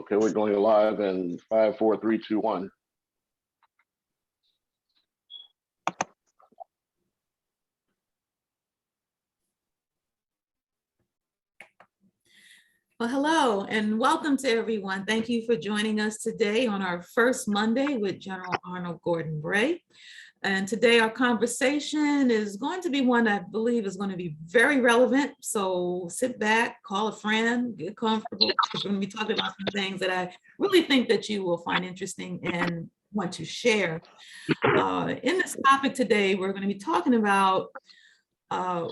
Okay, we're going live in 5, 4, 3, 2, 1. Well, hello and welcome to everyone. Thank you for joining us today on our first Monday with General Arnold Gordon-Bray. And today our conversation is going to be one I believe is going to be very relevant. So sit back, call a friend, get comfortable. We're going to be talking about some things that I really think that you will find interesting and want to share. In this topic today, we're going to be talking about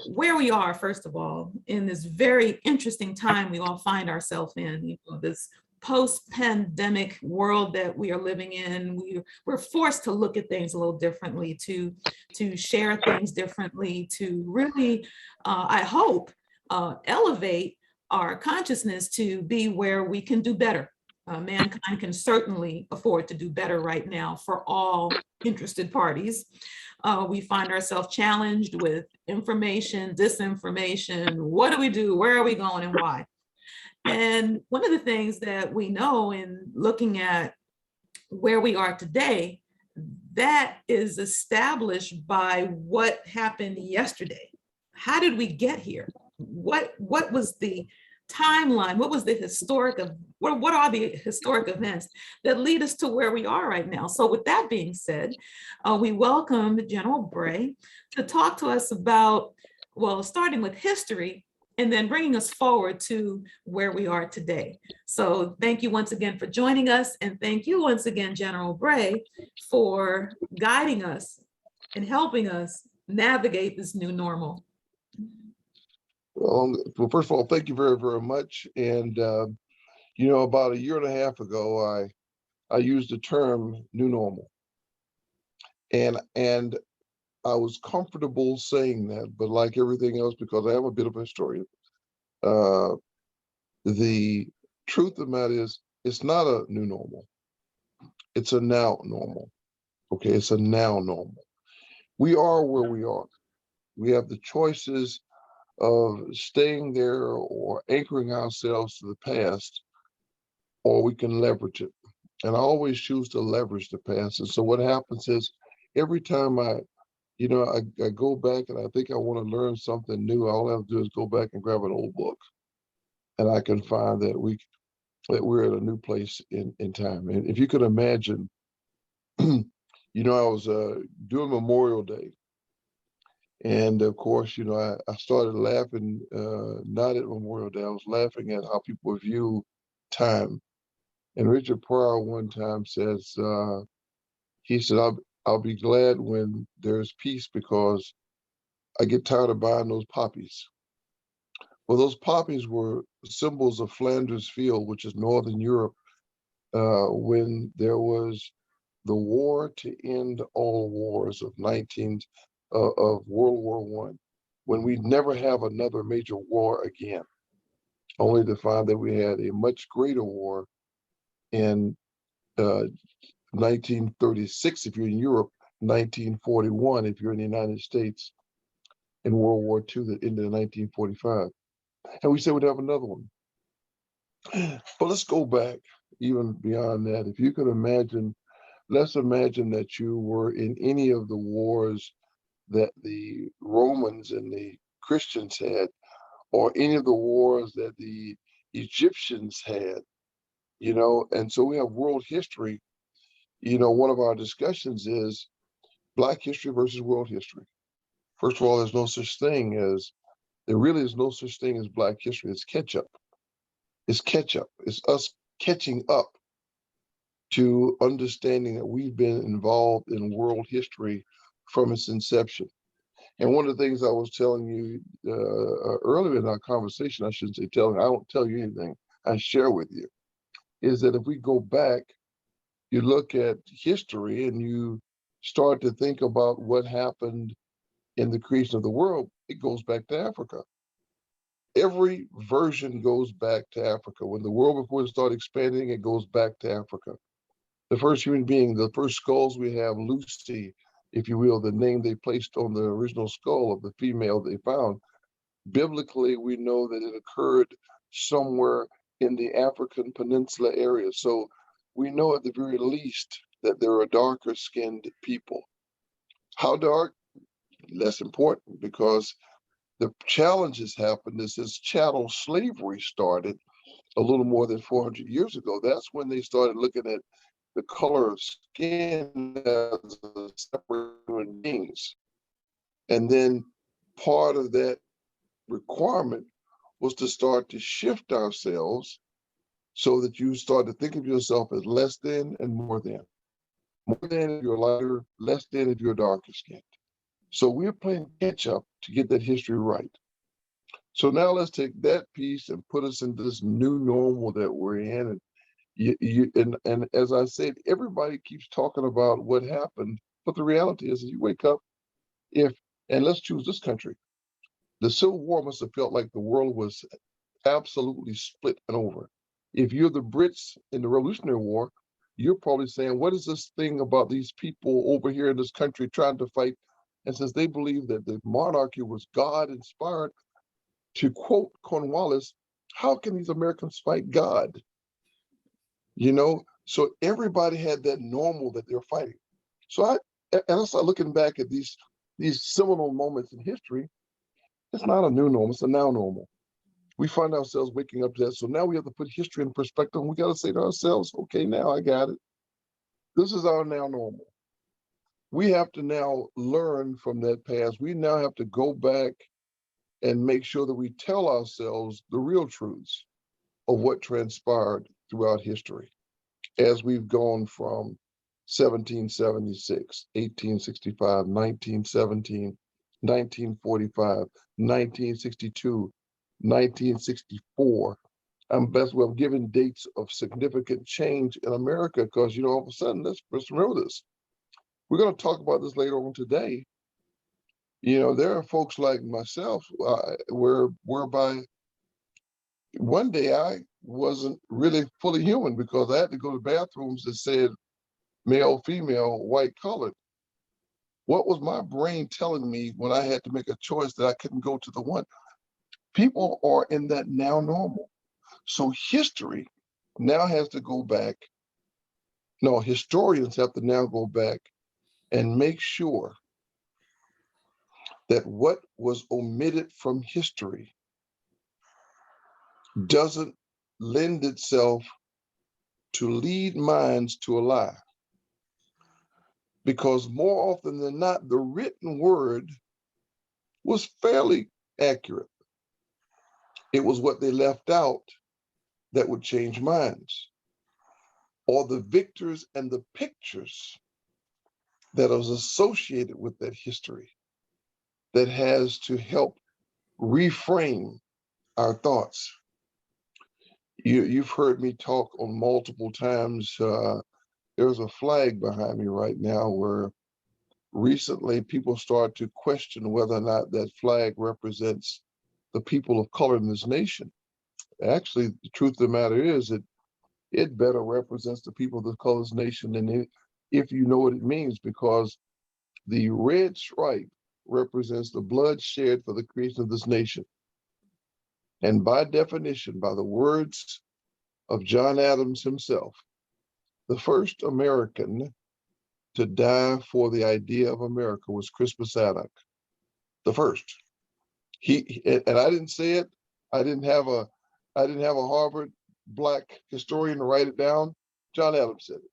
where we are, first of all, in this very interesting time we all find ourselves in, this post-pandemic world that we are living in. We're forced to look at things a little differently, to share things differently, to really, I hope, elevate our consciousness to be where we can do better. Mankind can certainly afford to do better right now for all interested parties. We find ourselves challenged with information, disinformation. What do we do? Where are we going and why? And one of the things that we know in looking at where we are today, that is established by what happened yesterday. How did we get here? What was the timeline? What was the historic of what are the historic events that lead us to where we are right now? So with that being said, we welcome General Bray to talk to us about, well, starting with history and then bringing us forward to where we are today. So thank you once again for joining us, and thank you once again, General Bray, for guiding us and helping us navigate this new normal. Well, first of all, thank you very, very much. And, you know, about a year and a half ago, I used the term new normal. And I was comfortable saying that, but like everything else, because I am a bit of a historian, the truth of the matter is it's not a new normal. It's a now normal. Okay, it's a now normal. We are where we are. We have the choices of staying there or anchoring ourselves to the past, or we can leverage it. And I always choose to leverage the past. And so what happens is every time I go back and I think I want to learn something new, all I have to do is go back and grab an old book. And I can find that we're at a new place in time. And if you could imagine, I was doing Memorial Day. And of course, I started laughing, not at Memorial Day, I was laughing at how people view time. And Richard Pryor one time says, he said, I'll be glad when there's peace because I get tired of buying those poppies. Well, those poppies were symbols of Flanders Field, which is Northern Europe, when there was the war to end all wars of World War I, when we'd never have another major war again, only to find that we had a much greater war in 1936 if you're in Europe, 1941 if you're in the United States, and World War II that ended in 1945. And we said we'd have another one. But let's go back even beyond that. If you could imagine, let's imagine that you were in any of the wars that the Romans and the Christians had, or any of the wars that the Egyptians had, and so we have world history. One of our discussions is Black history versus world history. First of all, there really is no such thing as Black history. It's catch up. It's catch up. It's us catching up to understanding that we've been involved in world history from its inception. And one of the things I was telling you earlier in our conversation, I shouldn't say telling, I don't tell you anything, I share with you, is that if we go back, you look at history and you start to think about what happened in the creation of the world, it goes back to Africa. Every version goes back to Africa. When the world before it started expanding, it goes back to Africa. The first human being, the first skulls we have, Lucy, if you will, the name they placed on the original skull of the female they found. Biblically, we know that it occurred somewhere in the African Peninsula area. So we know at the very least that there are darker skinned people. How dark? Less important, because the challenges happened is as chattel slavery started a little more than 400 years ago. That's when they started looking at the color of skin as a separate human beings. And then part of that requirement was to start to shift ourselves so that you start to think of yourself as less than and more than. More than if you're lighter, less than if you're darker skinned. So we're playing catch up to get that history right. So now let's take that piece and put us into this new normal that we're in. And as I said, everybody keeps talking about what happened, but the reality is you wake up, and let's choose this country. The Civil War must have felt like the world was absolutely split and over. If you're the Brits in the Revolutionary War, you're probably saying, what is this thing about these people over here in this country trying to fight? And since they believe that the monarchy was God inspired, to quote Cornwallis, how can these Americans fight God? You know, so everybody had that normal that they're fighting. So I start looking back at these seminal moments in history. It's not a new normal, it's a now normal. We find ourselves waking up to that. So now we have to put history in perspective. And we got to say to ourselves, okay, now I got it. This is our now normal. We have to now learn from that past. We now have to go back and make sure that we tell ourselves the real truths of what transpired throughout history as we've gone from 1776, 1865, 1917, 1945, 1962, 1964. I'm giving dates of significant change in America because, all of a sudden, let's remember this. We're going to talk about this later on today. There are folks like myself whereby one day I wasn't really fully human because I had to go to bathrooms that said male, female, white, colored. What was my brain telling me when I had to make a choice that I couldn't go to the one? People are in that now normal. So history now has to go back. No, historians have to now go back and make sure that what was omitted from history doesn't lend itself to lead minds to a lie. Because more often than not, the written word was fairly accurate. It was what they left out that would change minds, or the victors and the pictures that was associated with that history that has to help reframe our thoughts. You've heard me talk on multiple times. There's a flag behind me right now where recently people start to question whether or not that flag represents the people of color in this nation. Actually, the truth of the matter is that it better represents the people of the color of this nation than if you know what it means, because the red stripe represents the blood shed for the creation of this nation. And by definition, by the words of John Adams himself, the first American to die for the idea of America was Crispus Attucks, the first. And I didn't say it. I didn't have a Harvard Black historian to write it down. John Adams said it.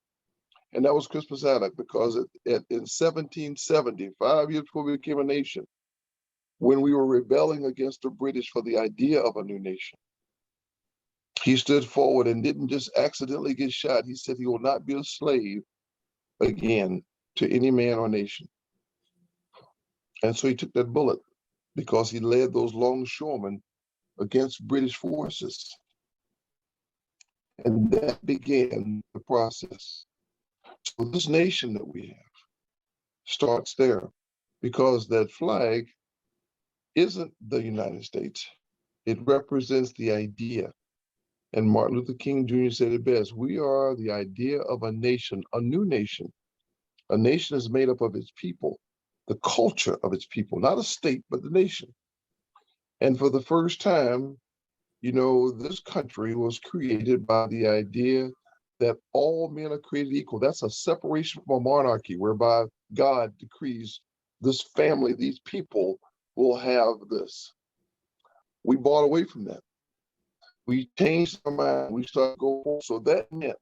And that was Crispus Attucks, because in 1770, 5 years before we became a nation, when we were rebelling against the British for the idea of a new nation, he stood forward and didn't just accidentally get shot. He said he will not be a slave again to any man or nation. And so he took that bullet because he led those longshoremen against British forces. And that began the process. So this nation that we have starts there, because that flag isn't the United States. It represents the idea. And Martin Luther King Jr. said it best: we are the idea of a nation, a new nation. A nation is made up of its people, the culture of its people, not a state, but the nation. And for the first time, You know, this country was created by the idea that all men are created equal. That's a separation from a monarchy whereby God decrees this family, these people will have this. We bought away from that. We changed our mind. We started going forward. So that meant,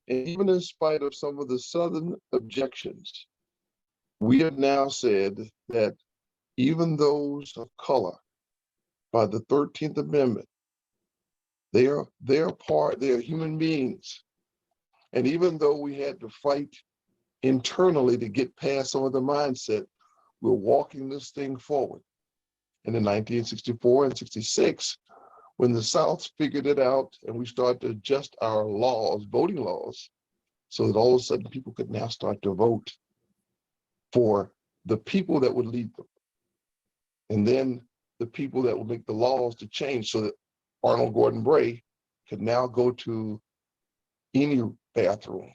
and even in spite of some of the Southern objections, we have now said that even those of color, by the 13th Amendment, they are human beings. And even though we had to fight internally to get past some of the mindset, we're walking this thing forward. And in 1964 and 66, when the South figured it out and we started to adjust our laws, voting laws, so that all of a sudden people could now start to vote for the people that would lead them. And then the people that would make the laws to change so that Arnold Gordon-Bray could now go to any bathroom.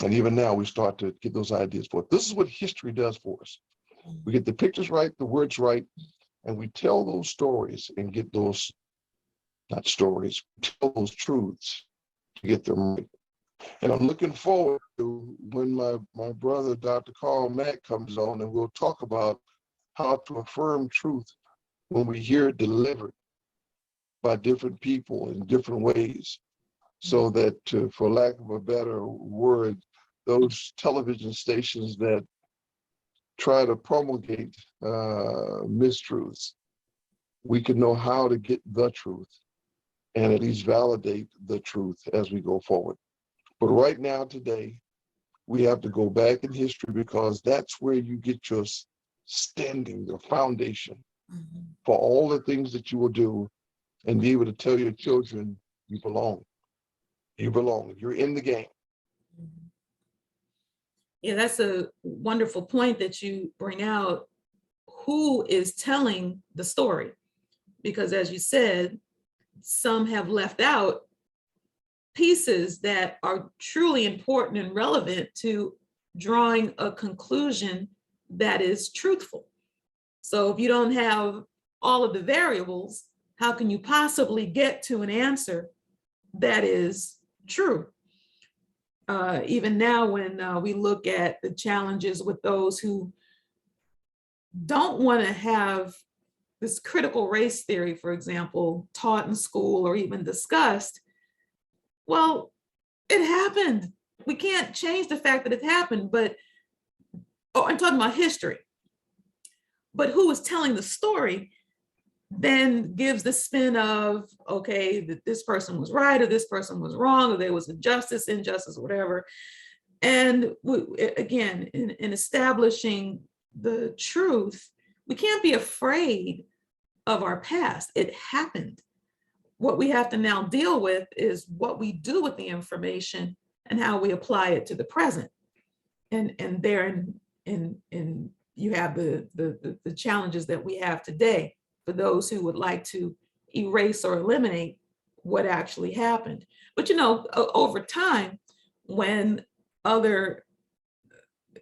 And even now we start to get those ideas forth. This is what history does for us. We get the pictures right, the words right, and we tell those stories and get those, not stories, tell those truths to get them right. And I'm looking forward to when my brother, Dr. Carl Mack, comes on, and we'll talk about how to affirm truth when we hear it delivered by different people in different ways, so that, for lack of a better word, those television stations that try to promulgate mistruths, we can know how to get the truth and at least validate the truth as we go forward. But right now, today, we have to go back in history, because that's where you get your standing, the foundation for all the things that you will do, and be able to tell your children, you belong. You belong. You're in the game. Yeah, that's a wonderful point that you bring out. Who is telling the story? Because as you said, some have left out pieces that are truly important and relevant to drawing a conclusion that is truthful. So if you don't have all of the variables, how can you possibly get to an answer that is true? Even now, when we look at the challenges with those who don't want to have this critical race theory, for example, taught in school or even discussed, well, it happened. We can't change the fact that it happened, but, oh, I'm talking about history. But who is telling the story then gives the spin of, okay, that this person was right or this person was wrong, or there was injustice, whatever. And again, in establishing the truth, we can't be afraid of our past. It happened. What we have to now deal with is what we do with the information and how we apply it to the present. And therein you have the challenges that we have today for those who would like to erase or eliminate what actually happened. But you know, over time, when other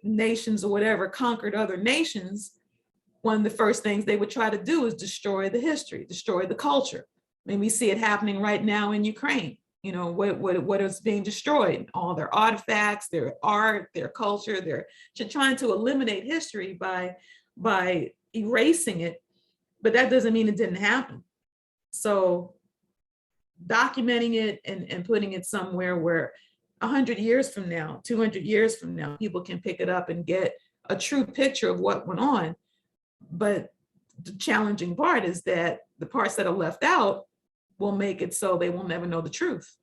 nations or whatever conquered other nations, one of the first things they would try to do is destroy the history, destroy the culture. I mean, we see it happening right now in Ukraine. You know, what is being destroyed? All their artifacts, their art, their culture. They're trying to eliminate history by erasing it, but that doesn't mean it didn't happen. So documenting it and putting it somewhere where 100 years from now, 200 years from now, people can pick it up and get a true picture of what went on. But the challenging part is that the parts that are left out will make it so they will never know the truth.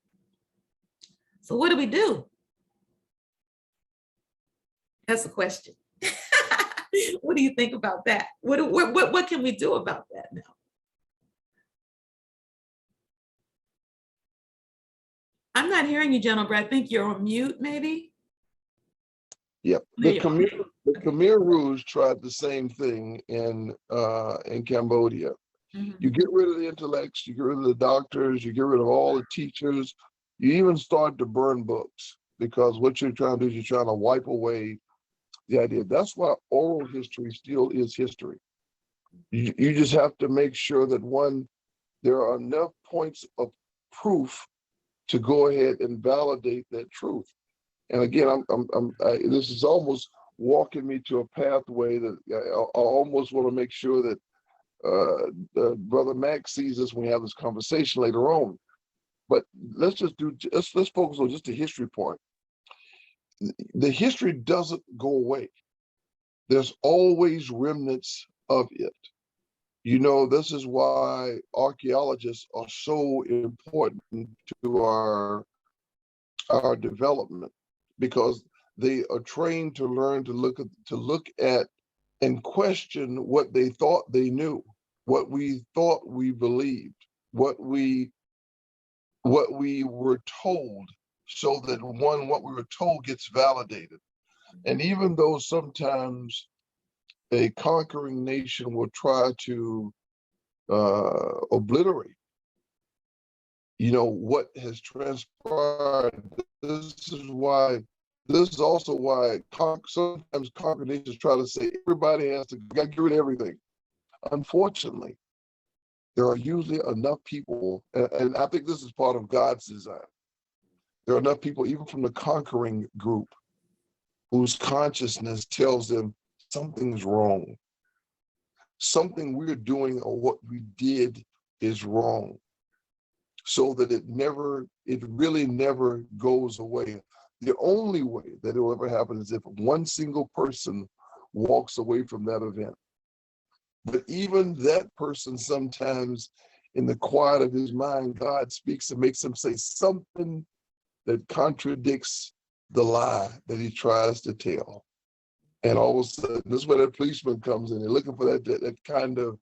So what do we do? That's the question. What do you think about that? What can we do about that now? I'm not hearing you, General Brad. I think you're on mute, maybe. Yep. The Khmer Rouge tried the same thing in Cambodia. Mm-hmm. You get rid of the intellects, you get rid of the doctors, you get rid of all the teachers. You even start to burn books, because what you're trying to do is you're trying to wipe away the idea. That's why oral history still is history. You just have to make sure that, one, there are enough points of proof to go ahead and validate that truth. And again, this is almost walking me to a pathway that I almost want to make sure that Brother Max sees us when we have this conversation later on. But let's focus on just the history part. The history doesn't go away. There's always remnants of it. You know, this is why archaeologists are so important to our development, because they are trained to learn to look at and question what they thought they knew, what we thought we believed, what we were told, so that what we were told gets validated. And even though sometimes a conquering nation will try to obliterate, you know, what has transpired, this is also why sometimes conquering nations try to say everybody has to get rid of everything. Unfortunately, there are usually enough people, and I think this is part of God's design. There are enough people, even from the conquering group, whose consciousness tells them something's wrong. Something we're doing or what we did is wrong. So that it really never goes away. The only way that it will ever happen is if one single person walks away from that event. But even that person, sometimes in the quiet of his mind, God speaks and makes him say something that contradicts the lie that he tries to tell. And all of a sudden, this is where that policeman comes in. They're looking for that kind of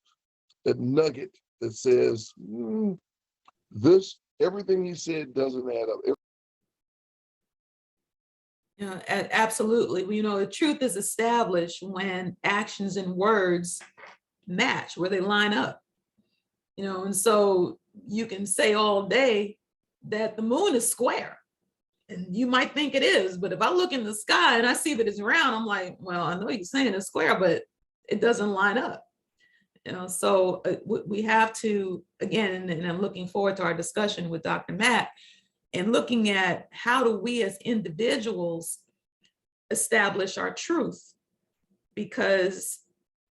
that nugget that says, everything he said doesn't add up. Yeah, absolutely. You know, the truth is established when actions and words match, where they line up. You know, and so you can say all day that the moon is square. And you might think it is, but if I look in the sky and I see that it's round, I'm like, well, I know you're saying it's square, but it doesn't line up. You know, so we have to, again, and I'm looking forward to our discussion with Dr. Matt, and looking at how do we as individuals establish our truth, because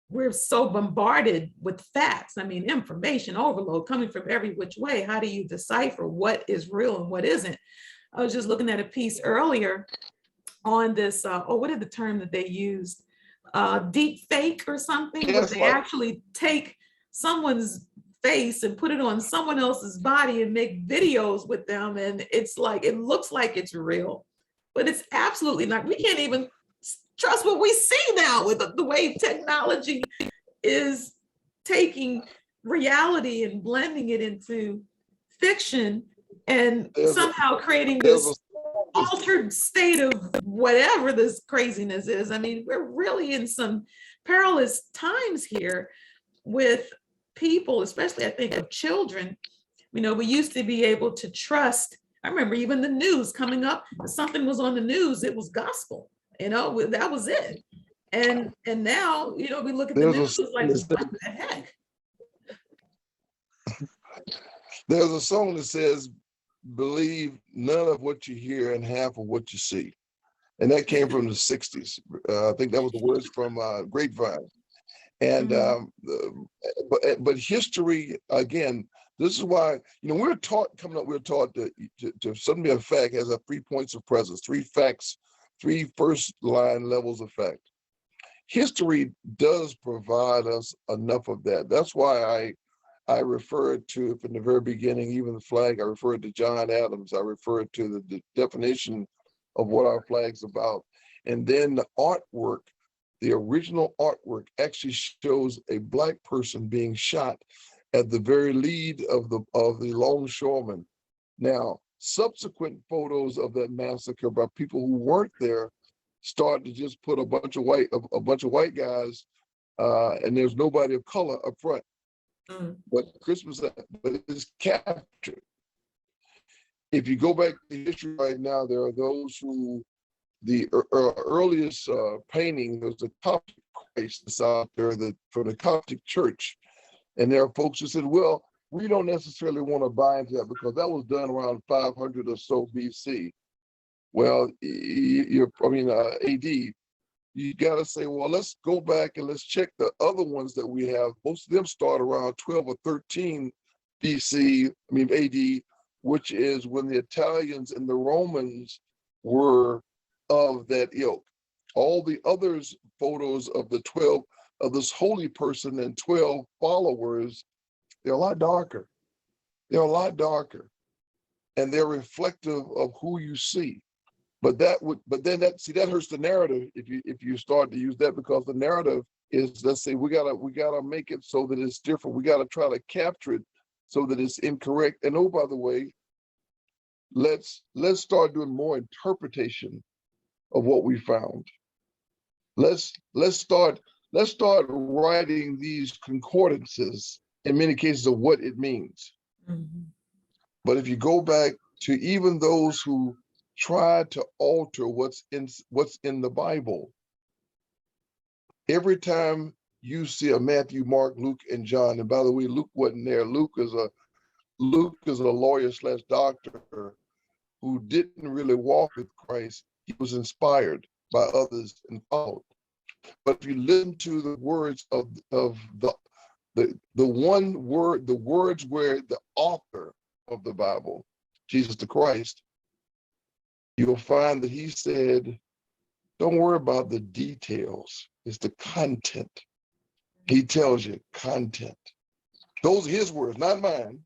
we're so bombarded with facts. I mean, information overload coming from every which way. How do you decipher what is real and what isn't? I was just looking at a piece earlier on this, what is the term that they used? Deep fake or something, where they actually take someone's face and put it on someone else's body and make videos with them. And it's like, it looks like it's real, but it's absolutely not. We can't even trust what we see now with the way technology is taking reality and blending it into fiction, and somehow creating this altered state of whatever this craziness is. I mean, we're really in some perilous times here with people, especially I think of children. You know, we used to be able to trust. I remember even the news coming up, if something was on the news, it was gospel, you know, that was it. And now, you know, we look at the news, it's like, what the heck? There's a song that says, believe none of what you hear and half of what you see. And that came from the 60s. I think that was the words from Grapevine. And but history, again, this is why, you know, we're taught to something be a fact has a 3 points of presence, 3 facts, 3 first line levels of fact. History does provide us enough of that. That's why I referred to, from the very beginning, even the flag, I referred to John Adams, I referred to the definition of what our flag's about. And then the artwork, the original artwork actually shows a Black person being shot at the very lead of the longshoremen. Now, subsequent photos of that massacre by people who weren't there started to just put a bunch of white guys, and there's nobody of color up front. But it's captured. If you go back to history right now, there are those who, the earliest painting, there's a Coptic Christ that's out there from the Coptic Church. And there are folks who said, well, we don't necessarily want to buy into that because that was done around 500 or so BC. Well, AD. You got to say, well, let's go back and let's check the other ones that we have. Most of them start around 12 or 13 AD, which is when the Italians and the Romans were of that ilk. All the others photos of the 12 of this holy person and 12 followers, they're a lot darker. They're a lot darker, and they're reflective of who you see. But that hurts the narrative if you start to use that, because the narrative is, let's say, we gotta make it so that it's different. We gotta try to capture it so that it's incorrect. And oh, by the way, let's start doing more interpretation of what we found. Let's start writing these concordances in many cases of what it means. Mm-hmm. But if you go back to even those who try to alter what's in the Bible, every time you see a Matthew, Mark, Luke, and John, and by the way, Luke wasn't there. Luke is a lawyer / doctor who didn't really walk with Christ. He was inspired by others and followed. But if you listen to the words of the one word, the words where the author of the Bible, Jesus the Christ, you'll find that he said, don't worry about the details. It's the content. He tells you content. Those are his words, not mine.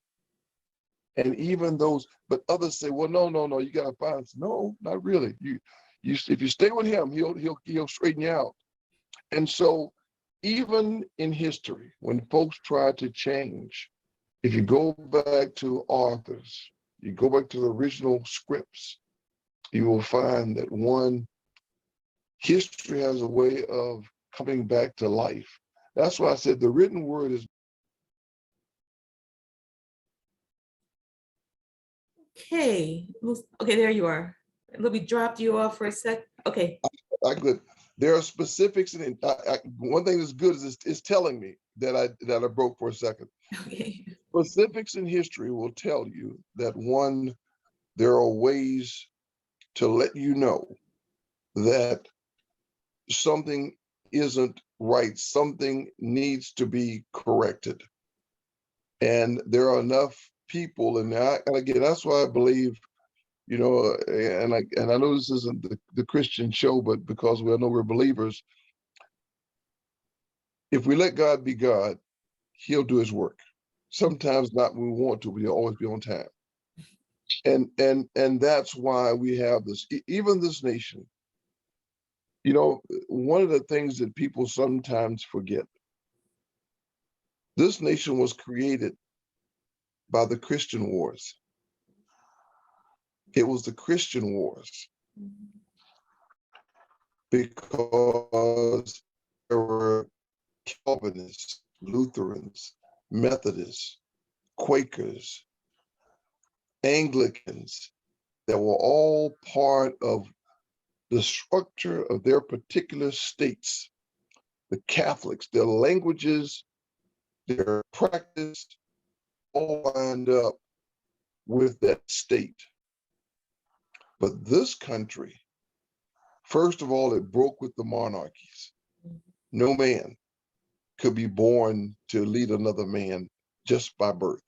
And even those, but others say, well, no, you gotta find. No, not really. You if you stay with him, he'll straighten you out. And so even in history, when folks try to change, if you go back to authors, you go back to the original scripts, you will find that history has a way of coming back to life. That's why I said the written word is. Okay, there you are. Let me drop you off for a sec. Okay. I could. There are specifics, and one thing that's good is it's telling me that I broke for a second. Okay. Specifics in history will tell you that there are ways to let you know that something isn't right, something needs to be corrected. And there are enough people, and again, that's why I believe, and I know this isn't the Christian show, but because we know we're believers, if we let God be God, he'll do his work. Sometimes not when we want to, but he'll always be on time. And that's why we have this, even this nation. One of the things that people sometimes forget, this nation was created by the Christian wars. It was the Christian wars because there were Calvinists, Lutherans, Methodists, Quakers, Anglicans that were all part of the structure of their particular states. The Catholics, their languages, their practice, all lined up with that state. But this country, first of all, it broke with the monarchies. No man could be born to lead another man just by birth.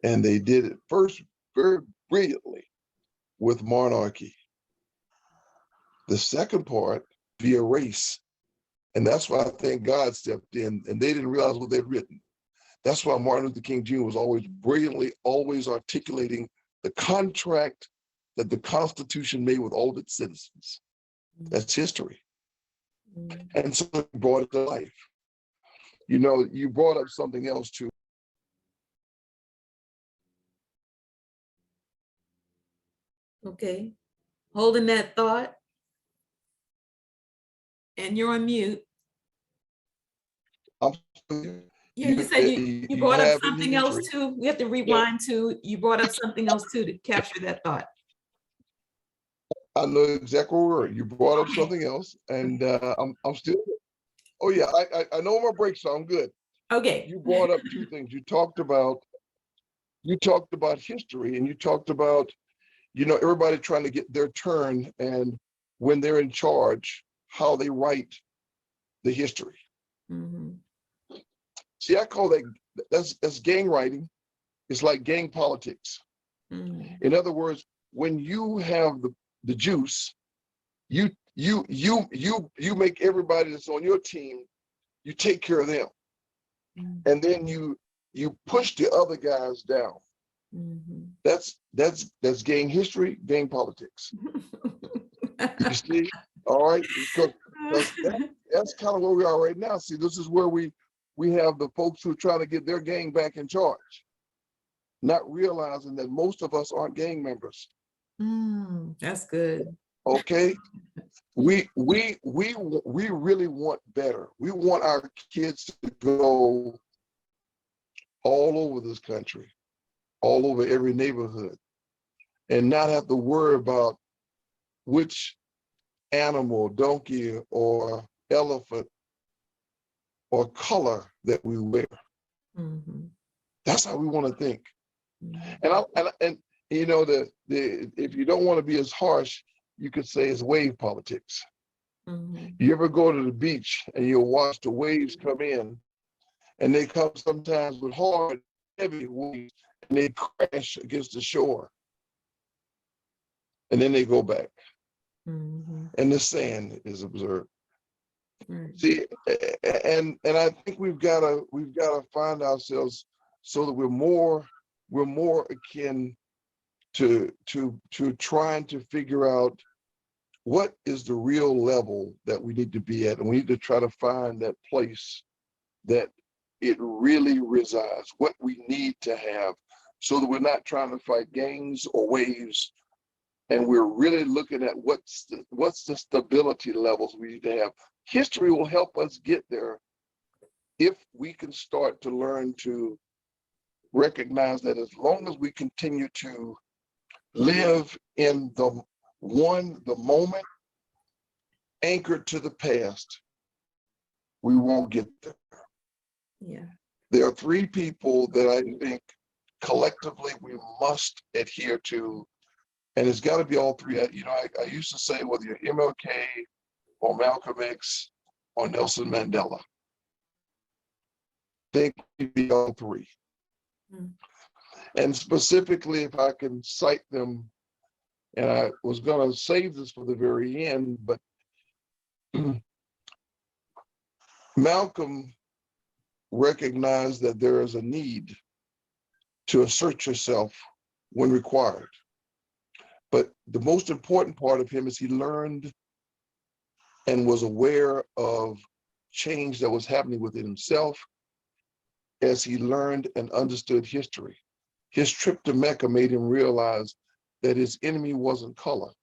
And they did it first very brilliantly with monarchy. The second part, via race. And that's why I think God stepped in, and they didn't realize what they'd written. That's why Martin Luther King Jr. was always brilliantly, always articulating the contract that the Constitution made with all of its citizens. That's history. And so he brought it to life. You brought up something else too. Okay, holding that thought. And you're on mute. Yeah, you said you brought up something else too. We have to rewind to, you brought up something else too to capture that thought. I know exactly where you brought up something else, and I'm still. Oh yeah, I know my breaks, so I'm good. Okay. You brought up two things. You talked about history, and you talked about, everybody trying to get their turn, and when they're in charge, how they write the history. Mhm. See, I call that's gang writing. It's like gang politics. Mhm. In other words, when you have the juice, you make everybody that's on your team, you take care of them, Mhm. and then you push the other guys down. Mhm. That's gang history, gang politics. You see, all right, because that's kind of where we are right now. See, this is where we have the folks who are trying to get their gang back in charge, not realizing that most of us aren't gang members. That's good. Okay, we really want better. We want our kids to go all over this country, all over every neighborhood, and not have to worry about which animal, donkey, or elephant, or color that we wear. Mhm. That's how we want to think. Mhm. And if you don't want to be as harsh, you could say it's wave politics. Mhm. You ever go to the beach and you'll watch the waves come in, and they come sometimes with hard, heavy waves, and they crash against the shore, and then they go back, Mhm. and the sand is observed. Right. See, and I think we've got to find ourselves so that we're more akin to trying to figure out what is the real level that we need to be at, and we need to try to find that place that it really resides, what we need to have, so that we're not trying to fight gangs or waves, and we're really looking at what's the stability levels we need to have. History will help us get there if we can start to learn to recognize that as long as we continue to live in the moment, anchored to the past, we won't get there. Yeah. There are three people that I think collectively we must adhere to, and it's got to be all three. I used to say whether you're MLK or Malcolm X or Nelson Mandela, they could be all three. Mm. And specifically, if I can cite them, and I was going to save this for the very end, but Malcolm recognized that there is a need to assert yourself when required. But the most important part of him is he learned and was aware of change that was happening within himself as he learned and understood history. His trip to Mecca made him realize that his enemy wasn't color.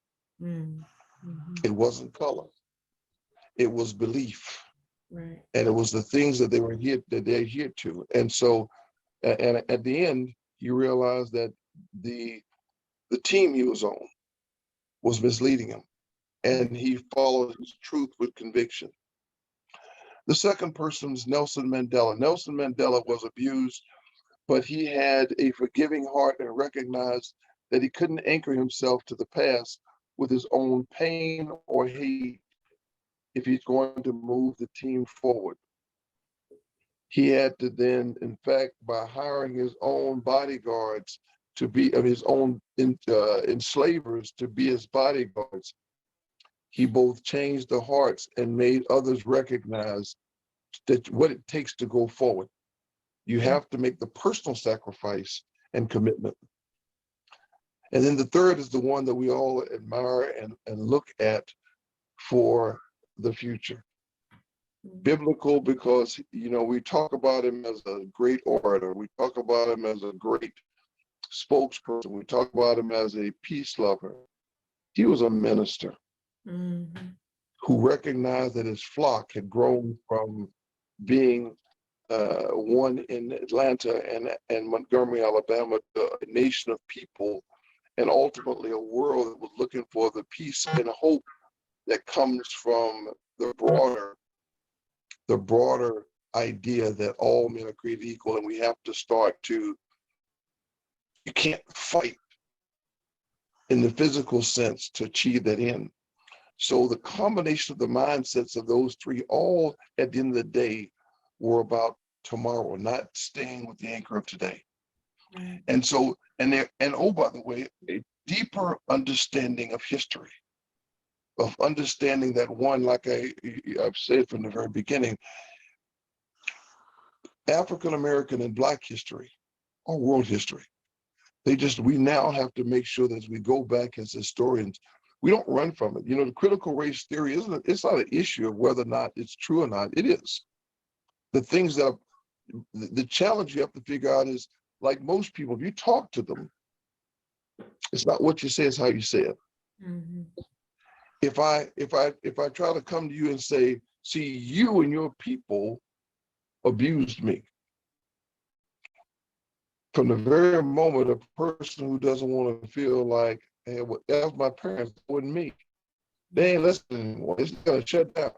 Mm. Mhm. It wasn't color. It was belief. Right. And it was the things that they adhered to. And so, and at the end, he realized that the team he was on was misleading him, and he followed his truth with conviction. The second person is Nelson Mandela. Nelson Mandela was abused, but he had a forgiving heart and recognized that he couldn't anchor himself to the past with his own pain or hate if he's going to move the team forward. He had to then, in fact, by hiring his own bodyguards to be of his own enslavers to be his bodyguards, he both changed the hearts and made others recognize that what it takes to go forward. You have to make the personal sacrifice and commitment. And then the third is the one that we all admire and look at for the future. Biblical, because we talk about him as a great orator, we talk about him as a great spokesperson, we talk about him as a peace lover. He was a minister. Mm-hmm. Who recognized that his flock had grown from being one in Atlanta and Montgomery, Alabama, to a nation of people, and ultimately a world that was looking for the peace and hope that comes from the broader idea that all men are created equal, and we have to start to, you can't fight in the physical sense to achieve that end. So the combination of the mindsets of those three, all at the end of the day, were about tomorrow, not staying with the anchor of today. Right. And so, and oh, by the way, a deeper understanding of history, of understanding that one, like I've said from the very beginning, African American and Black history or world history. We now have to make sure that as we go back as historians, we don't run from it. You know, the critical race theory it's not an issue of whether or not it's true or not. It is. The things that the challenge you have to figure out is, like most people, if you talk to them, it's not what you say, it's how you say it. Mm-hmm. If I try to come to you and say, see, you and your people abused me. From the very moment, a person who doesn't want to feel like, hey, well, that was my parents, it wasn't me. They ain't listening anymore. It's gonna shut down.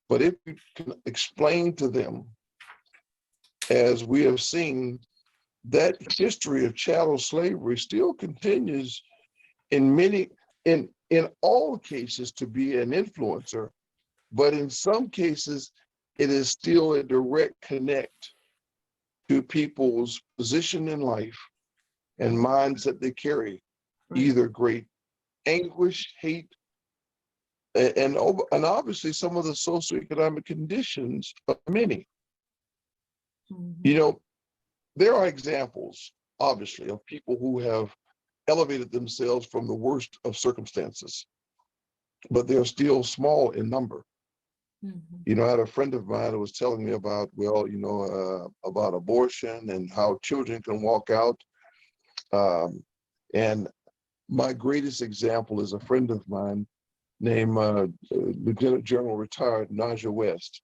But if you can explain to them, as we have seen, that history of chattel slavery still continues in all cases to be an influencer, but in some cases, it is still a direct connect to people's position in life and minds that they carry, Right. either great anguish, hate, and obviously some of the socioeconomic conditions of many. Mm-hmm. You know, there are examples, obviously, of people who have elevated themselves from the worst of circumstances, but they're still small in number. Mm-hmm. You know, I had a friend of mine who was telling me about, well, you know, about abortion and how children can walk out. And my greatest example is a friend of mine named Lieutenant General retired Naja West,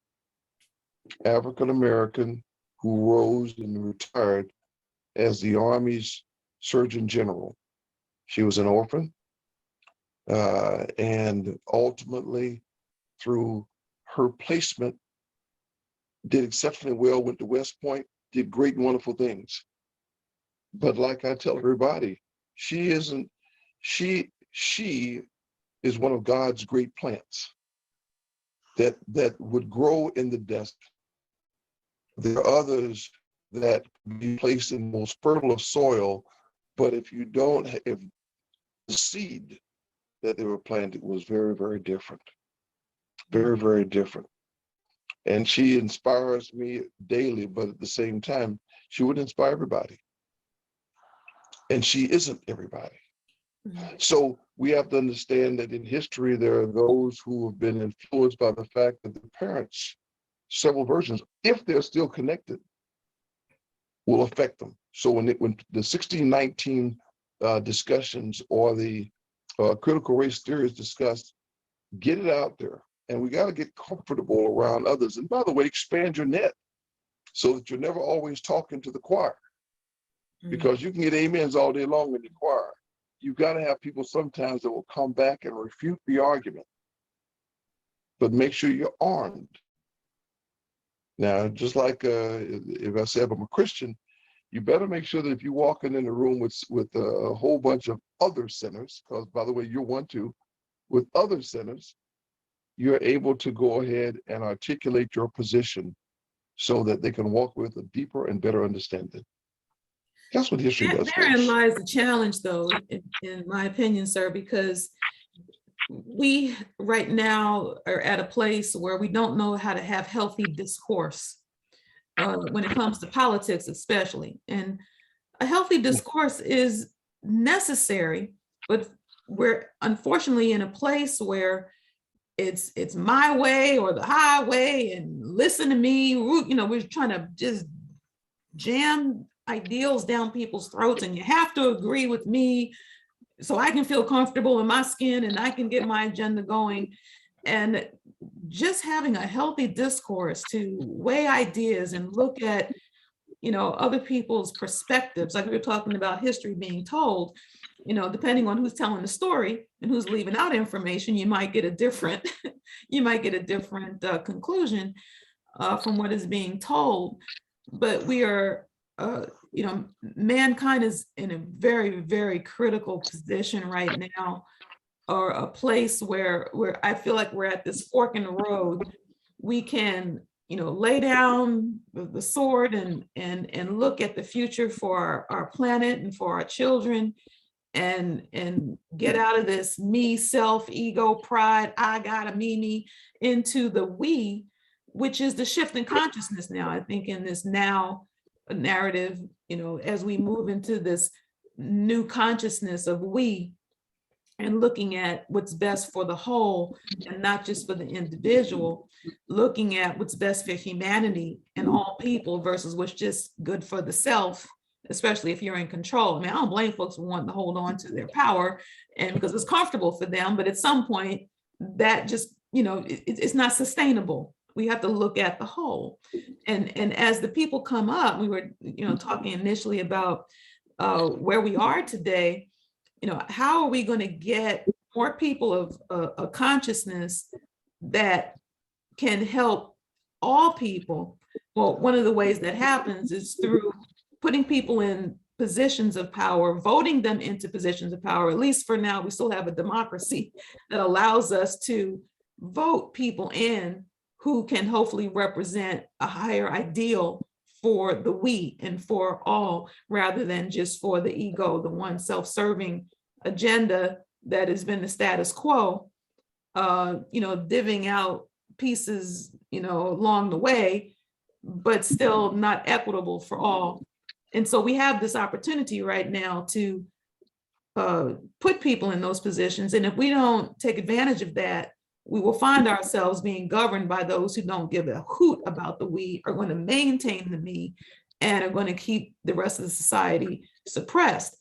African American, who rose and retired as the Army's Surgeon General. She was an orphan, and ultimately, through her placement, did exceptionally well, went to West Point, did great and wonderful things. But like I tell everybody, she is one of God's great plants that would grow in the desert. There are others that be placed in the most fertile of soil, but if the seed that they were planted was very, very different. Very, very different. And she inspires me daily, but at the same time, she would inspire everybody. And she isn't everybody. Mm-hmm. So we have to understand that in history, there are those who have been influenced by the fact that the parents, several versions, if they're still connected, will affect them. So when the 1619 discussions or the critical race theory is discussed, get it out there. And we got to get comfortable around others. And by the way, expand your net so that you're never always talking to the choir. Mm-hmm. Because you can get amens all day long in the choir. You've got to have people sometimes that will come back and refute the argument. But make sure you're armed. Now, just like if I say I'm a Christian, you better make sure that if you're walking in the room with a whole bunch of other sinners, because by the way, you're one too, with other sinners, you're able to go ahead and articulate your position so that they can walk with a deeper and better understanding. That's what history does. Therein lies the challenge, though, in my opinion, sir, because we right now are at a place where we don't know how to have healthy discourse when it comes to politics, especially. And a healthy discourse is necessary, but we're unfortunately in a place where it's my way or the highway, and listen to me. You know, we're trying to just jam ideals down people's throats, and you have to agree with me so I can feel comfortable in my skin and I can get my agenda going. And just having a healthy discourse to weigh ideas and look at, you know, other people's perspectives, like we were talking about history being told, you know, depending on who's telling the story and who's leaving out information, you might get a different conclusion. from what is being told. But we are, you know, mankind is in a very, very critical position right now, or a place where I feel like we're at this fork in the road. We can, you know, lay down the sword and look at the future for our planet and for our children, and get out of this me, self, ego, pride, I gotta, me, into the we, which is the shift in consciousness now. I think in this now narrative, you know, as we move into this new consciousness of we, and looking at what's best for the whole and not just for the individual, looking at what's best for humanity and all people versus what's just good for the self, especially if you're in control. I mean, I don't blame folks for wanting to hold on to their power, and because it's comfortable for them, but at some point that just, you know, it's not sustainable. We have to look at the whole. And as the people come up, we were, you know, talking initially about where we are today. You know, how are we going to get more people of a consciousness that can help all people? Well, one of the ways that happens is through putting people in positions of power, voting them into positions of power. At least for now, we still have a democracy that allows us to vote people in who can hopefully represent a higher ideal for the we and for all, rather than just for the ego, the one self-serving agenda that has been the status quo, you know, divvying out pieces, you know, along the way, but still not equitable for all. And so we have this opportunity right now to put people in those positions. And if we don't take advantage of that, we will find ourselves being governed by those who don't give a hoot about the we, are going to maintain the me, and are going to keep the rest of the society suppressed.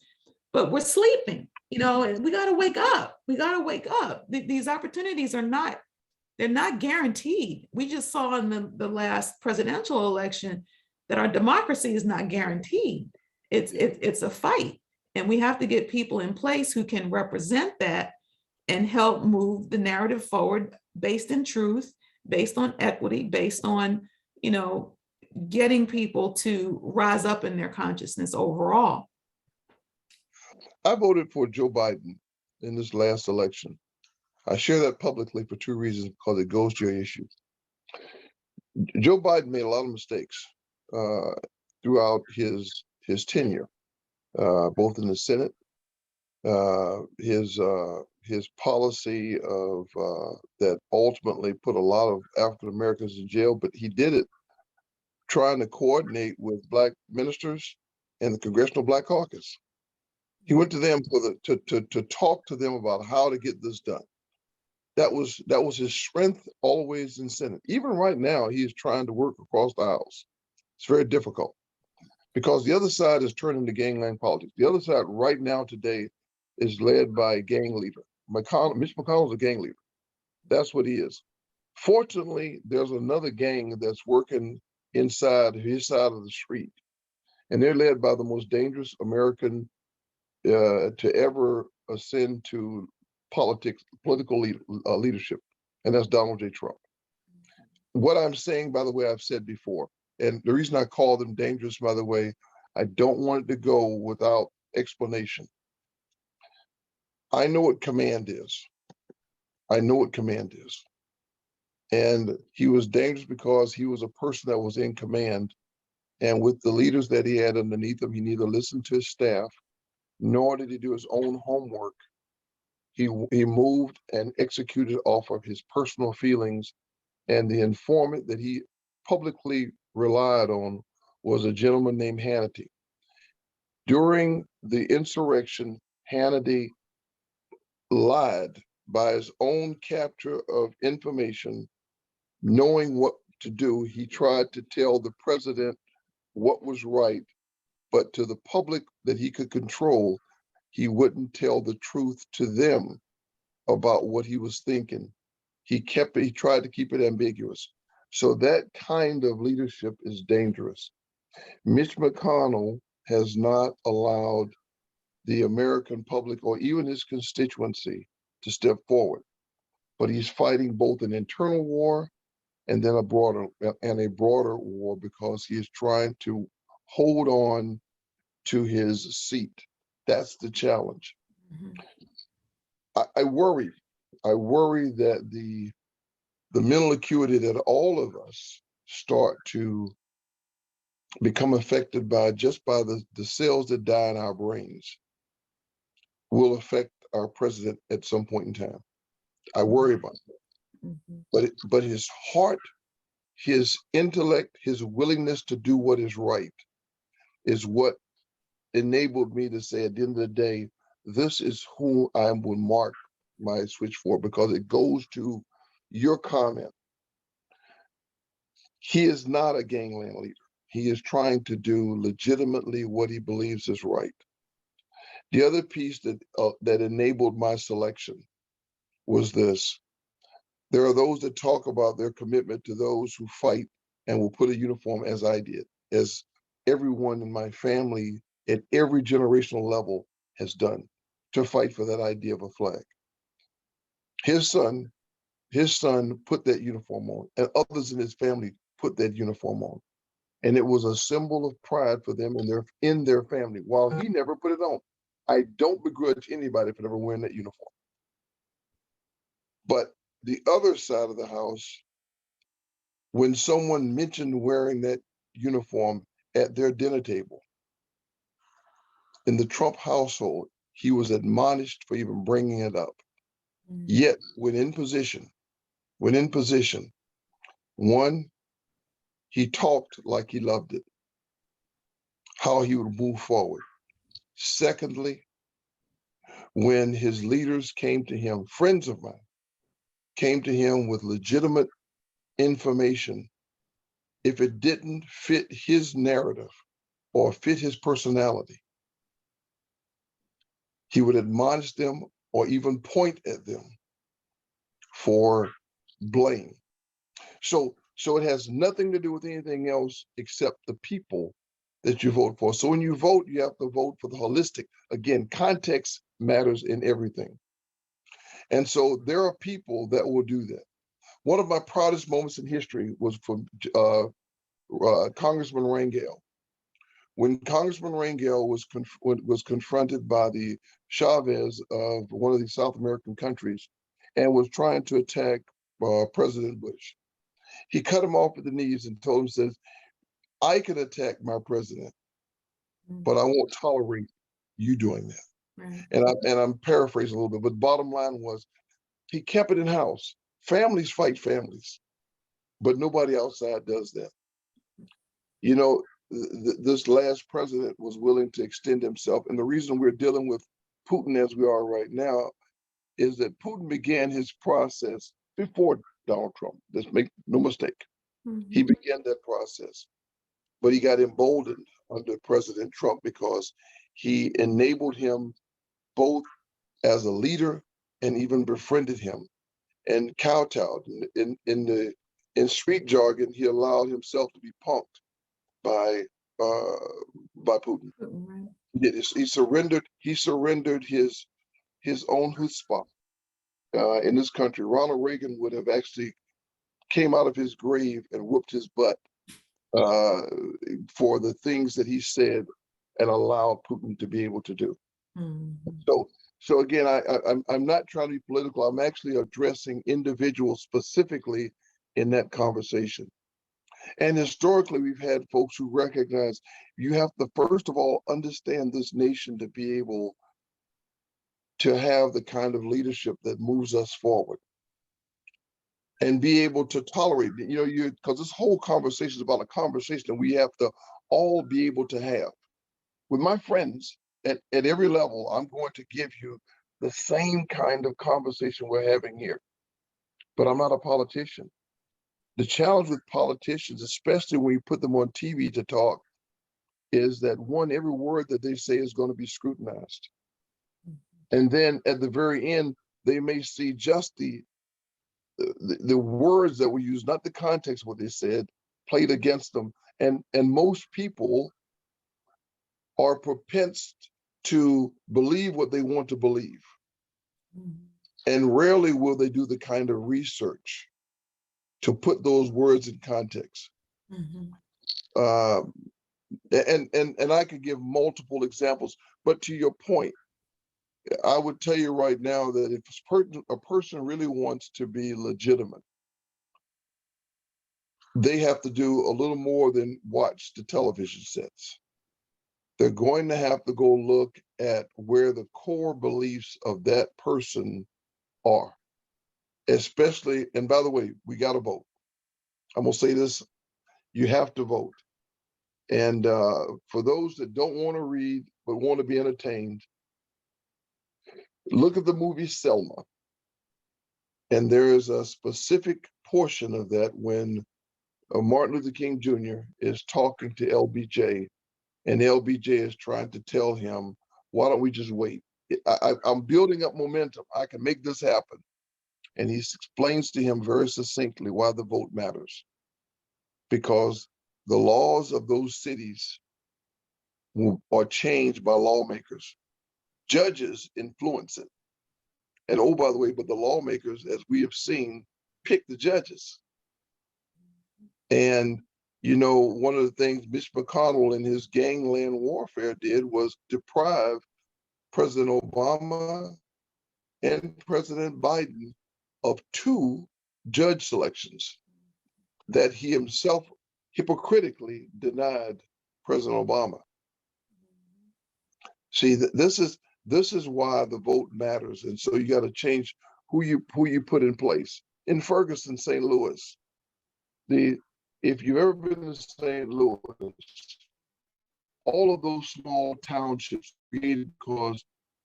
But we're sleeping, you know, and we got to wake up. We got to wake up. These opportunities are not, they're not guaranteed. We just saw in the last presidential election that our democracy is not guaranteed. It's a fight. And we have to get people in place who can represent that and help move the narrative forward based in truth, based on equity, based on, you know, getting people to rise up in their consciousness overall. I voted for Joe Biden in this last election. I share that publicly for two reasons, because it goes to your issue. Joe Biden made a lot of mistakes throughout his tenure, both in the Senate. His policy of that ultimately put a lot of African Americans in jail, but he did it trying to coordinate with Black ministers and the Congressional Black Caucus. He went to them to talk to them about how to get this done. That was his strength always in Senate. Even right now, he is trying to work across the aisles. It's very difficult because the other side is turning to gangland politics. The other side right now today is led by a gang leader. Mitch McConnell's a gang leader. That's what he is. Fortunately, there's another gang that's working inside his side of the street, and they're led by the most dangerous American to ever ascend to political leadership, and that's Donald J. Trump. What I'm saying, by the way, I've said before, and the reason I call them dangerous, by the way, I don't want it to go without explanation. I know what command is. I know what command is. And he was dangerous because he was a person that was in command. And with the leaders that he had underneath him, he neither listened to his staff, nor did he do his own homework. He moved and executed off of his personal feelings. And the informant that he publicly relied on was a gentleman named Hannity. During the insurrection, Hannity lied by his own capture of information, knowing what to do. He tried to tell the president what was right, but to the public that he could control, he wouldn't tell the truth to them about what he was thinking. He tried to keep it ambiguous. So that kind of leadership is dangerous. Mitch McConnell has not allowed the American public or even his constituency to step forward, but he's fighting both an internal war and then a broader war, because he is trying to hold on to his seat. That's the challenge. Mhm. I worry that the mental acuity that all of us start to become affected by, just by the cells that die in our brains, will affect our president at some point in time. I worry about that. Mhm. But his heart, his intellect, his willingness to do what is right is what enabled me to say, at the end of the day, this is who I will mark my switch for, because it goes to your comment. He is not a gangland leader. He is trying to do legitimately what he believes is right. The other piece that enabled my selection was this. There are those that talk about their commitment to those who fight and will put a uniform, as I did, as everyone in my family at every generational level has done, to fight for that idea of a flag. His son put that uniform on, and others in his family put that uniform on. And it was a symbol of pride for them in their family, while he never put it on. I don't begrudge anybody for never wearing that uniform. But the other side of the house, when someone mentioned wearing that uniform at their dinner table, in the Trump household, he was admonished for even bringing it up. Mhm. Yet, when in position, one, he talked like he loved it, how he would move forward. Secondly, when his leaders came to him, friends of mine, came to him with legitimate information, if it didn't fit his narrative or fit his personality, he would admonish them or even point at them for blame. So it has nothing to do with anything else except the people that you vote for. So when you vote, you have to vote for the holistic. Again, context matters in everything. And so there are people that will do that. One of my proudest moments in history was from Congressman Rangel. When Congressman Rangel was confronted by the Chavez of one of the South American countries and was trying to attack President Bush, he cut him off at the knees and told him, says, I can attack my president, but I won't tolerate you doing that. Right. And I'm paraphrasing a little bit, but bottom line was, he kept it in house. Families fight families, but nobody outside does that. You know, this last president was willing to extend himself. And the reason we're dealing with Putin as we are right now is that Putin began his process before Donald Trump. Let's make no mistake. He Mhm. began that process, but he got emboldened under President Trump because he enabled him both as a leader and even befriended him and kowtowed. In street jargon, he allowed himself to be punked by Putin. Right. He surrendered his own chutzpah in this country. Ronald Reagan would have actually came out of his grave and whooped his butt uh, for the things that he said and allowed Putin to be able to do. Mhm. So again, I'm not trying to be political. I'm actually addressing individuals specifically in that conversation. And historically, we've had folks who recognize you have to, first of all, understand this nation to be able to have the kind of leadership that moves us forward and be able to tolerate, because this whole conversation is about a conversation that we have to all be able to have. With my friends at every level, I'm going to give you the same kind of conversation we're having here, but I'm not a politician. The challenge with politicians, especially when you put them on TV to talk, is that one, every word that they say is going to be scrutinized. And then at the very end, they may see just the words that were used, not the context of what they said, played against them. And most people are propensed to believe what they want to believe. Mhm. And rarely will they do the kind of research to put those words in context. Mhm. And I could give multiple examples, but to your point, I would tell you right now that if a person really wants to be legitimate, they have to do a little more than watch the television sets. They're going to have to go look at where the core beliefs of that person are, especially, and by the way, we got to vote. I'm going to say this, you have to vote. And for those that don't want to read, but want to be entertained, look at the movie Selma. And there is a specific portion of that when Martin Luther King Jr. is talking to LBJ, and LBJ is trying to tell him, why don't we just wait? I'm building up momentum. I can make this happen. And he explains to him very succinctly why the vote matters. Because the laws of those cities are changed by lawmakers. Judges influence it. And oh, by the way, but the lawmakers, as we have seen, pick the judges. And, you know, one of the things Mitch McConnell in his gangland warfare did was deprive President Obama and President Biden of 2 judge selections that he himself hypocritically denied President Obama. See, this is why the vote matters, and so you got to change who you put in place. In Ferguson, St. Louis, if you've ever been to St. Louis, all of those small townships created because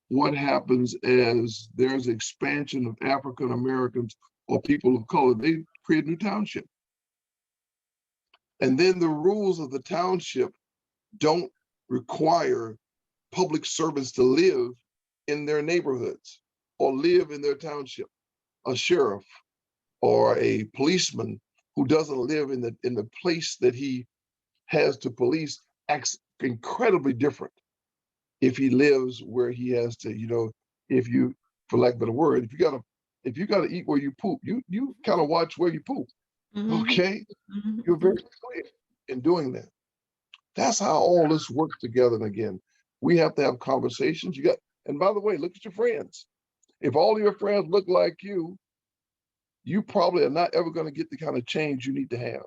what happens is there's expansion of African Americans or people of color. They create a new township, and then the rules of the township don't require public servants to live in their neighborhoods or live in their township. A sheriff or a policeman who doesn't live in the place that he has to police acts incredibly different if he lives where he has to, you know, if you, for lack of a better word, if you gotta eat where you poop, you kind of watch where you poop. Okay? You're very clear in doing that. That's how all this works together. And again, we have to have conversations. And by the way, look at your friends. If all of your friends look like you probably are not ever going to get the kind of change you need to have.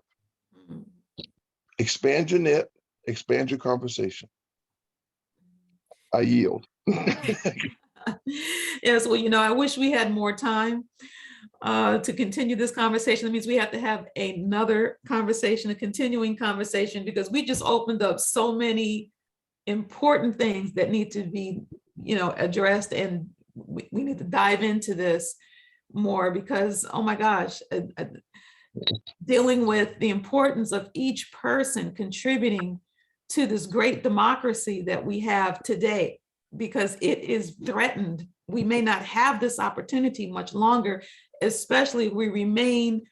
Expand your net, expand your conversation. I yield. Yes, well, you know, I wish we had more time to continue this conversation. That means we have to have another conversation, a continuing conversation, because we just opened up so many important things that need to be, you know, addressed, and we need to dive into this more because, oh my gosh, dealing with the importance of each person contributing to this great democracy that we have today, because it is threatened. We may not have this opportunity much longer, especially if we remain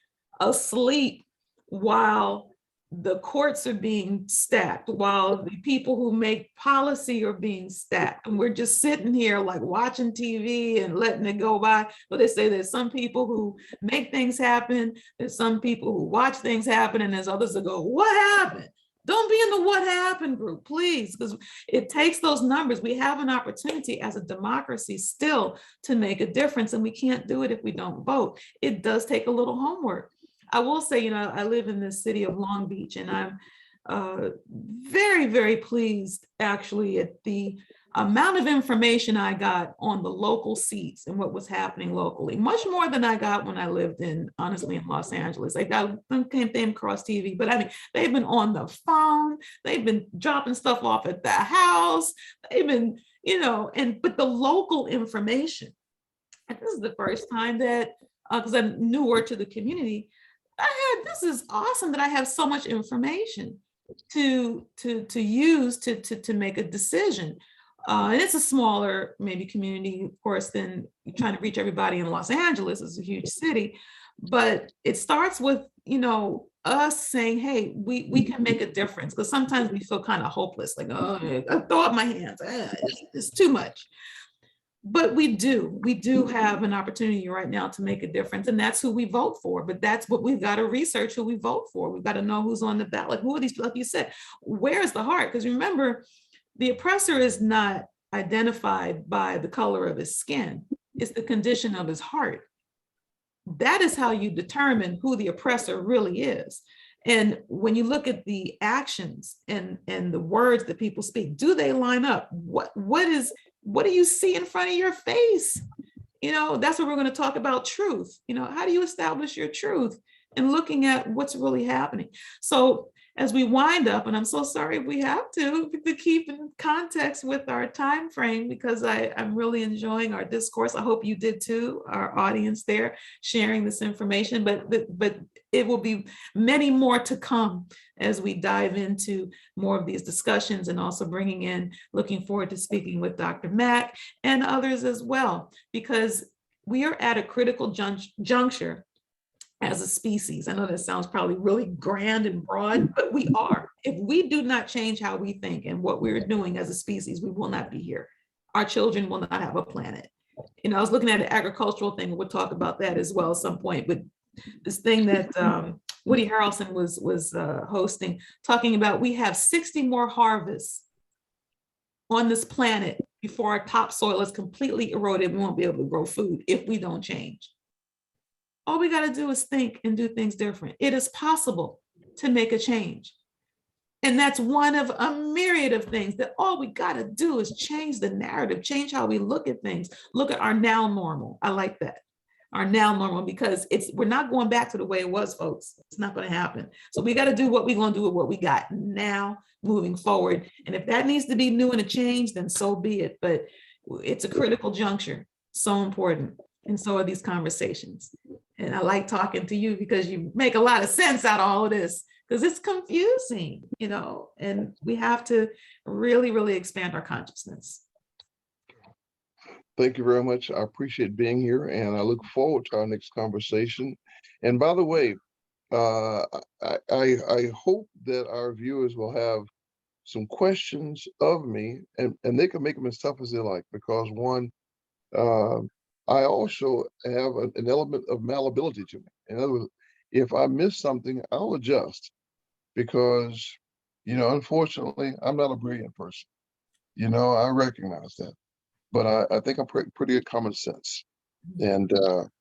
asleep while the courts are being stacked, while the people who make policy are being stacked. And we're just sitting here like watching TV and letting it go by. But they say there's some people who make things happen. There's some people who watch things happen, and there's others that go, what happened? Don't be in the what happened group, please, because it takes those numbers. We have an opportunity as a democracy still to make a difference, and we can't do it if we don't vote. It does take a little homework. I will say, you know, I live in the city of Long Beach, and I'm very, very pleased actually at the amount of information I got on the local seats and what was happening locally, much more than I got when I lived honestly, in Los Angeles. I got them came across TV, but I mean, they've been on the phone, they've been dropping stuff off at the house, they've been, you know, but the local information. And this is the first time that, because I'm newer to the community, this is awesome that I have so much information to use to make a decision. And it's a smaller maybe community, of course, than trying to reach everybody in Los Angeles. It's a huge city, but it starts with, you know, us saying, hey, we can make a difference, because sometimes we feel kind of hopeless, like, oh, I throw up my hands, it's too much. But we do have an opportunity right now to make a difference, and that's who we vote for. But that's what we've got to research, who we vote for. We've got to know who's on the ballot. Who are these, like you said, where's the heart? Because remember, the oppressor is not identified by the color of his skin. It's the condition of his heart. That is how you determine who the oppressor really is. And when you look at the actions and the words that people speak, do they line up? What do you see in front of your face? You know, that's what we're going to talk about, truth. You know, how do you establish your truth and looking at what's really happening? So as we wind up, and I'm so sorry we have to keep in context with our time frame, because I'm really enjoying our discourse. I hope you did too, our audience there, sharing this information, but it will be many more to come as we dive into more of these discussions, and also bringing in, looking forward to speaking with Dr. Mack and others as well, because we are at a critical juncture as a species. I know that sounds probably really grand and broad, but we are. If we do not change how we think and what we're doing as a species, we will not be here. Our children will not have a planet. You know, I was looking at an agricultural thing. We'll talk about that as well at some point, but this thing that Woody Harrelson was hosting, talking about we have 60 more harvests on this planet before our topsoil is completely eroded. We won't be able to grow food if we don't change. All we got to do is think and do things different. It is possible to make a change. And that's one of a myriad of things that all we got to do is change the narrative, change how we look at things, look at our now normal. I like that. Our now normal, because we're not going back to the way it was, folks. It's not going to happen. So we got to do what we're going to do with what we got now moving forward. And if that needs to be new and a change, then so be it. But it's a critical juncture, so important. And so are these conversations. And I like talking to you because you make a lot of sense out of all of this, because it's confusing, you know, and we have to really, really expand our consciousness. Thank you very much. I appreciate being here, and I look forward to our next conversation. And by the way, I hope that our viewers will have some questions of me, and they can make them as tough as they like, because one, I also have an element of malleability to me. In other words, if I miss something, I'll adjust, because, you know, unfortunately, I'm not a brilliant person. You know, I recognize that, but I think I'm pretty common sense. And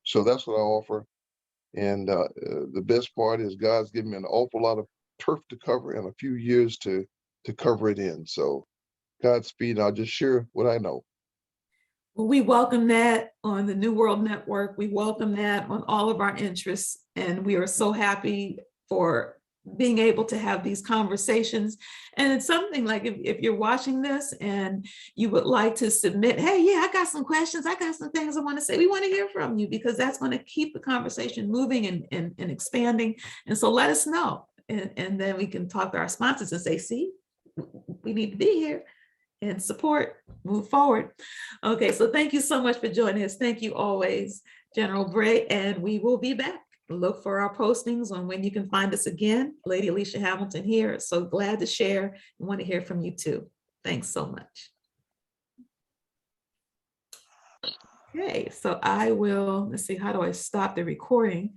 so that's what I offer. And the best part is God's given me an awful lot of turf to cover and a few years to cover it in. So Godspeed. I'll just share what I know. Well, we welcome that on the New World Network. We welcome that on all of our interests. And we are so happy for being able to have these conversations. And it's something like, if you're watching this and you would like to submit, hey, yeah, I got some questions, I got some things I want to say, we want to hear from you, because that's going to keep the conversation moving and expanding. And so let us know. And then we can talk to our sponsors and say, see, we need to be here and support, move forward. Okay, so thank you so much for joining us. Thank you always, General Bray, and we will be back. Look for our postings on when you can find us again. Lady Alicia Hamillton here. So glad to share and want to hear from you too. Thanks so much. Okay, so I will, let's see, how do I stop the recording?